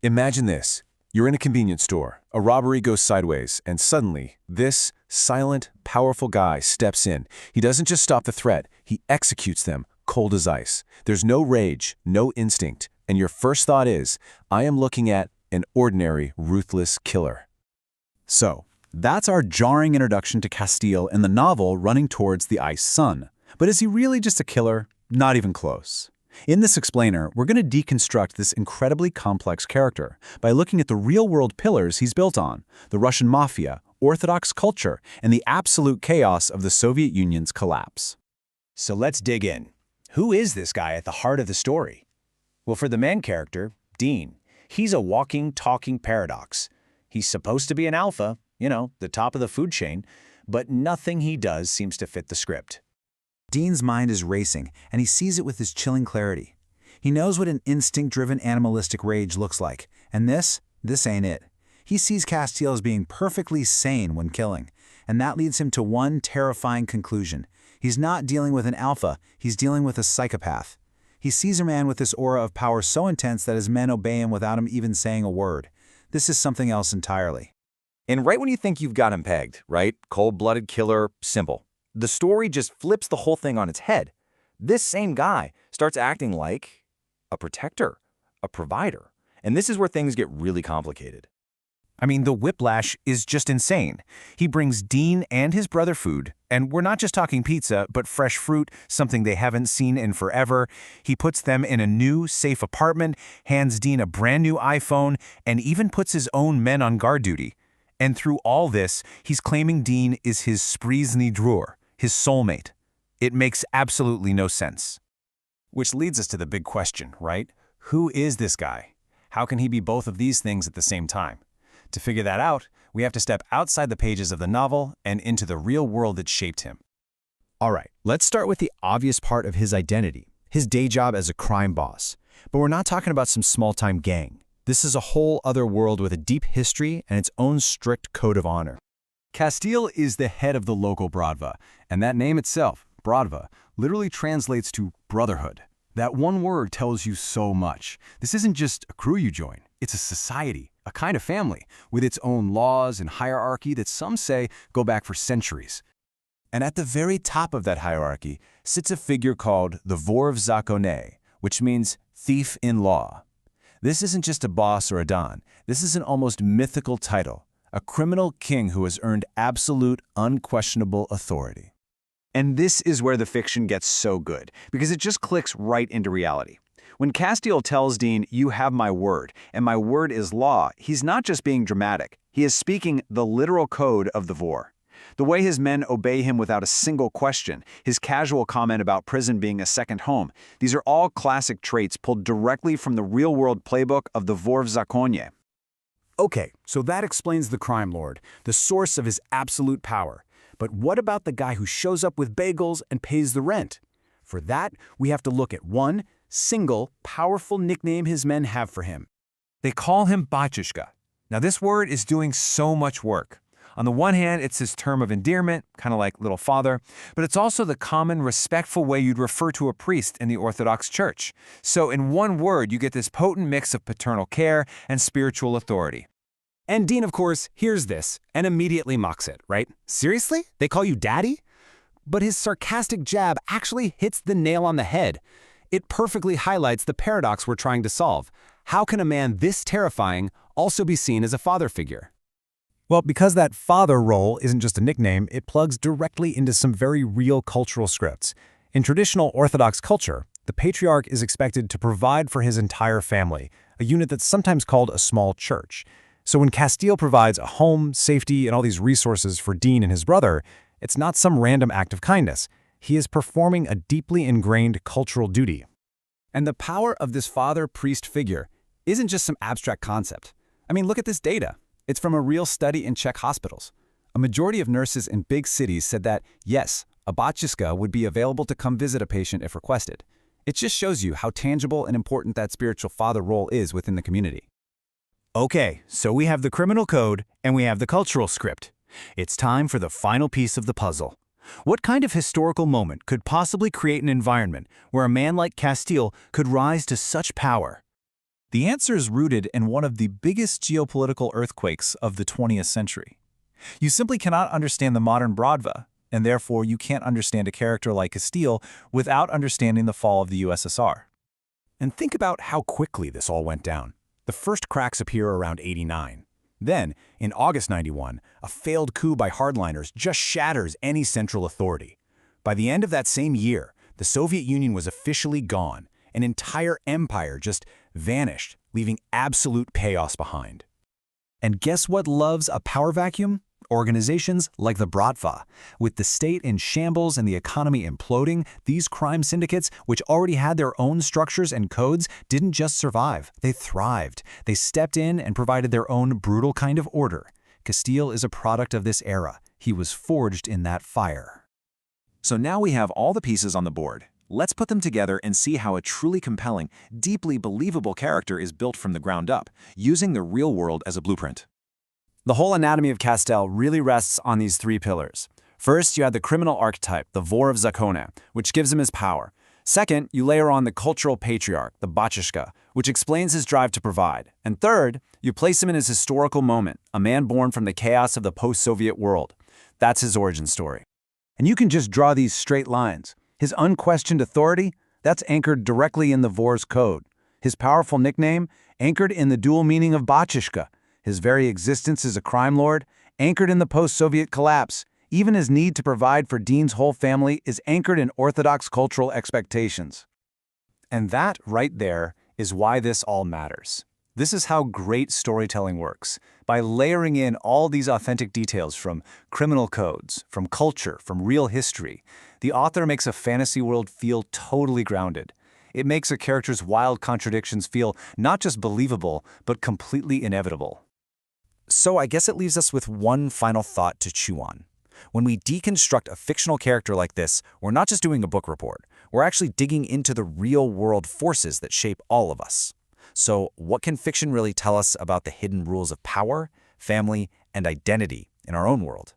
Imagine this. You're in a convenience store, a robbery goes sideways, and suddenly, this silent, powerful guy steps in. He doesn't just stop the threat, he executes them, cold as ice. There's no rage, no instinct, and your first thought is, I am looking at an ordinary, ruthless killer. So, that's our jarring introduction to Castiel in the novel Running Towards the Ice Sun. But is he really just a killer? Not even close. In this explainer, we're going to deconstruct this incredibly complex character by looking at the real-world pillars he's built on, the Russian mafia, Orthodox culture, and the absolute chaos of the Soviet Union's collapse. So let's dig in. Who is this guy at the heart of the story? Well, for the main character, Dean, he's a walking, talking paradox. He's supposed to be an alpha, the top of the food chain, but nothing he does seems to fit the script. Dean's mind is racing, and he sees it with his chilling clarity. He knows what an instinct-driven animalistic rage looks like, and this ain't it. He sees Castiel as being perfectly sane when killing, and that leads him to one terrifying conclusion. He's not dealing with an alpha, he's dealing with a psychopath. He sees a man with this aura of power so intense that his men obey him without him even saying a word. This is something else entirely. And right when you think you've got him pegged, right? Cold-blooded killer, simple. The story just flips the whole thing on its head. This same guy starts acting like a protector, a provider. And this is where things get really complicated. I mean, the whiplash is just insane. He brings Dean and his brother food, and we're not just talking pizza, but fresh fruit, something they haven't seen in forever. He puts them in a new, safe apartment, hands Dean a brand new iPhone, and even puts his own men on guard duty. And through all this, he's claiming Dean is his sprizni drur, his soulmate. It makes absolutely no sense. Which leads us to the big question, right? Who is this guy? How can he be both of these things at the same time? To figure that out, we have to step outside the pages of the novel and into the real world that shaped him. All right, let's start with the obvious part of his identity, his day job as a crime boss. But we're not talking about some small-time gang. This is a whole other world with a deep history and its own strict code of honor. Castiel is the head of the local Bratva, and that name itself, Bratva, literally translates to brotherhood. That one word tells you so much. This isn't just a crew you join, it's a society, a kind of family, with its own laws and hierarchy that some say go back for centuries. And at the very top of that hierarchy sits a figure called the Vor v Zakonie, which means thief in law. This isn't just a boss or a don, this is an almost mythical title. A criminal king who has earned absolute, unquestionable authority. And this is where the fiction gets so good, because it just clicks right into reality. When Castiel tells Dean, "You have my word, and my word is law," he's not just being dramatic. He is speaking the literal code of the Vor. The way his men obey him without a single question, his casual comment about prison being a second home, these are all classic traits pulled directly from the real-world playbook of the Vor v Zakonie. Okay, so that explains the crime lord, the source of his absolute power. But what about the guy who shows up with bagels and pays the rent? For that, we have to look at one single, powerful nickname his men have for him. They call him Batyushka. Now this word is doing so much work. On the one hand, it's his term of endearment, kind of like little father, but it's also the common, respectful way you'd refer to a priest in the Orthodox Church. So in one word, you get this potent mix of paternal care and spiritual authority. And Dean, of course, hears this and immediately mocks it, right? Seriously? They call you daddy? But his sarcastic jab actually hits the nail on the head. It perfectly highlights the paradox we're trying to solve. How can a man this terrifying also be seen as a father figure? Well, because that father role isn't just a nickname, it plugs directly into some very real cultural scripts. In traditional Orthodox culture, the patriarch is expected to provide for his entire family, a unit that's sometimes called a small church. So when Castiel provides a home, safety, and all these resources for Dean and his brother, it's not some random act of kindness. He is performing a deeply ingrained cultural duty. And the power of this father-priest figure isn't just some abstract concept. I mean, look at this data. It's from a real study in Czech hospitals. A majority of nurses in big cities said that, yes, a batyushka would be available to come visit a patient if requested. It just shows you how tangible and important that spiritual father role is within the community. Okay, so we have the criminal code and we have the cultural script. It's time for the final piece of the puzzle. What kind of historical moment could possibly create an environment where a man like Castiel could rise to such power? The answer is rooted in one of the biggest geopolitical earthquakes of the 20th century. You simply cannot understand the modern Bratva, and therefore you can't understand a character like Castiel without understanding the fall of the USSR. And think about how quickly this all went down. The first cracks appear around 89. Then, in August 91, a failed coup by hardliners just shatters any central authority. By the end of that same year, the Soviet Union was officially gone. An entire empire just vanished, leaving absolute chaos behind. And guess what loves a power vacuum? Organizations like the Bratva. With the state in shambles and the economy imploding, these crime syndicates, which already had their own structures and codes, didn't just survive, they thrived. They stepped in and provided their own brutal kind of order. Castiel is a product of this era. He was forged in that fire. So now we have all the pieces on the board. Let's put them together and see how a truly compelling, deeply believable character is built from the ground up, using the real world as a blueprint. The whole anatomy of Castiel really rests on these three pillars. First, you have the criminal archetype, the Vor of Zakona, which gives him his power. Second, you layer on the cultural patriarch, the Batshishka, which explains his drive to provide. And third, you place him in his historical moment, a man born from the chaos of the post-Soviet world. That's his origin story. And you can just draw these straight lines. His unquestioned authority, that's anchored directly in the Vor's code. His powerful nickname, anchored in the dual meaning of Batshishka. His very existence as a crime lord, anchored in the post-Soviet collapse. Even his need to provide for Dean's whole family is anchored in orthodox cultural expectations. And that, right there, is why this all matters. This is how great storytelling works. By layering in all these authentic details from criminal codes, from culture, from real history, the author makes a fantasy world feel totally grounded. It makes a character's wild contradictions feel not just believable, but completely inevitable. So I guess it leaves us with one final thought to chew on. When we deconstruct a fictional character like this, we're not just doing a book report. We're actually digging into the real-world forces that shape all of us. So what can fiction really tell us about the hidden rules of power, family, and identity in our own world?